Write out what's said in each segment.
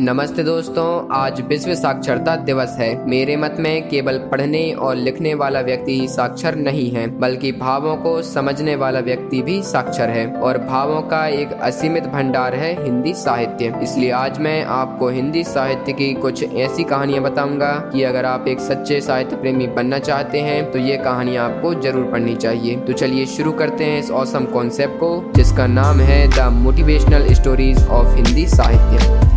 नमस्ते दोस्तों, आज विश्व साक्षरता दिवस है। मेरे मत में केवल पढ़ने और लिखने वाला व्यक्ति ही साक्षर नहीं है, बल्कि भावों को समझने वाला व्यक्ति भी साक्षर है। और भावों का एक असीमित भंडार है हिंदी साहित्य। इसलिए आज मैं आपको हिंदी साहित्य की कुछ ऐसी कहानियां बताऊंगा कि अगर आप एक सच्चे साहित्य प्रेमी बनना चाहते हैं तो ये कहानियां आपको जरूर पढ़नी चाहिए। तो चलिए शुरू करते हैं इस ऑसम कॉन्सेप्ट को, जिसका नाम है the motivational stories of Hindi साहित्य।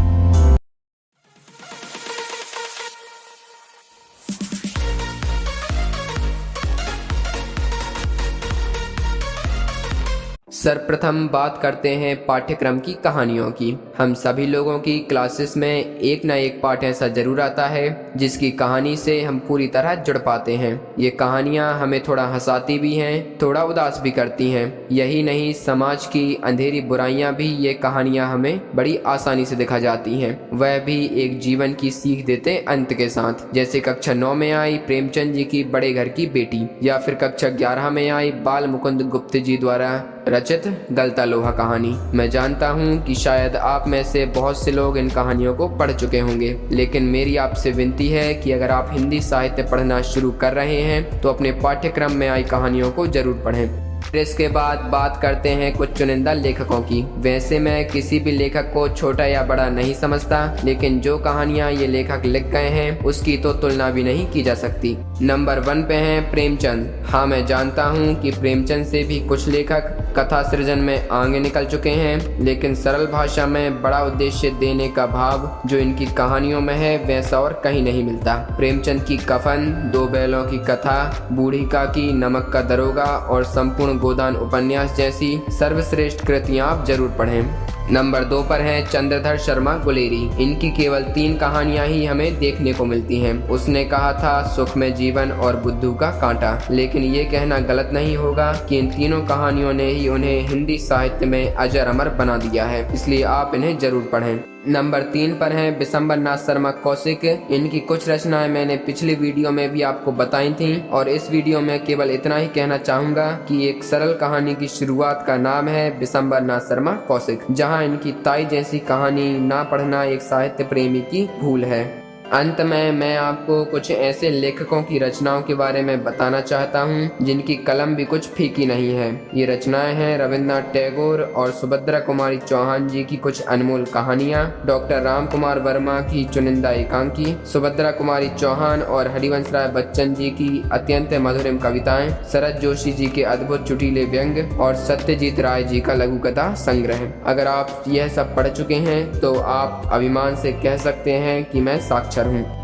सर्वप्रथम बात करते हैं पाठ्यक्रम की कहानियों की। हम सभी लोगों की क्लासेस में एक न एक पाठ ऐसा जरूर आता है जिसकी कहानी से हम पूरी तरह जुड़ पाते हैं। ये कहानियाँ हमें थोड़ा हंसाती भी हैं, थोड़ा उदास भी करती हैं। यही नहीं, समाज की अंधेरी बुराइयां भी ये कहानियाँ हमें बड़ी आसानी से दिखा जाती हैं। वह भी एक जीवन की सीख देते अंत के साथ। जैसे कक्षा 9 में आई प्रेमचंद जी की बड़े घर की बेटी, या फिर कक्षा 11 में आई बाल मुकुंद गुप्त जी द्वारा रचित गलता लोहा कहानी। मैं जानता हूं कि शायद आप में से बहुत से लोग इन कहानियों को पढ़ चुके होंगे, लेकिन मेरी आपसे विनती है कि अगर आप हिंदी साहित्य पढ़ना शुरू कर रहे हैं तो अपने पाठ्यक्रम में आई कहानियों को जरूर पढ़ें। इसके बाद बात करते हैं कुछ चुनिंदा लेखकों की। वैसे मैं किसी भी लेखक को छोटा या बड़ा नहीं समझता, लेकिन जो कहानियां ये लेखक लिख गए हैं उसकी तो तुलना भी नहीं की जा सकती। नंबर 1 पे हैं प्रेमचंद। हाँ, मैं जानता हूँ कि प्रेमचंद से भी कुछ लेखक कथा सृजन में आगे निकल चुके हैं, लेकिन सरल भाषा में बड़ा उद्देश्य देने का भाव जो इनकी कहानियों में है वैसा और कहीं नहीं मिलता। प्रेमचंद की कफन, 2 बैलों की कथा, बूढ़ी काकी, नमक का दरोगा और संपूर्ण गोदान उपन्यास जैसी सर्वश्रेष्ठ कृतियां आप जरूर पढ़ें। नंबर 2 पर हैं चंद्रधर शर्मा गुलेरी। इनकी केवल 3 कहानियां ही हमें देखने को मिलती हैं। उसने कहा था सुख में जीवन और बुद्धू का कांटा, लेकिन ये कहना गलत नहीं होगा कि इन तीनों कहानियों ने ही उन्हें हिंदी साहित्य में अजर अमर बना दिया है। इसलिए आप इन्हें जरूर पढ़ें। नंबर 3 पर हैं बिशंबर नाथ शर्मा कौशिक। इनकी कुछ रचनाएं मैंने पिछली वीडियो में भी आपको बताई थी, और इस वीडियो में केवल इतना ही कहना चाहूंगा कि एक सरल कहानी की शुरुआत का नाम है बिशंबर नाथ शर्मा कौशिक, जहां इनकी ताई जैसी कहानी ना पढ़ना एक साहित्य प्रेमी की भूल है। अंत में मैं आपको कुछ ऐसे लेखकों की रचनाओं के बारे में बताना चाहता हूं जिनकी कलम भी कुछ फीकी नहीं है। ये रचनाएं हैं रविन्द्रनाथ टैगोर और सुभद्रा कुमारी चौहान जी की कुछ अनमोल कहानियां, डॉक्टर राम कुमार वर्मा की चुनिंदा एकांकी, सुभद्रा कुमारी चौहान और हरिवंश राय बच्चन जी की अत्यंत मधुरिम कविताएं, शरद जोशी जी के अद्भुत चुटीले व्यंग्य और सत्यजीत राय जी का लघु कथा संग्रह। अगर आप यह सब पढ़ चुके हैं तो आप अभिमान से कह सकते हैं कि मैं साक्षर हूँ।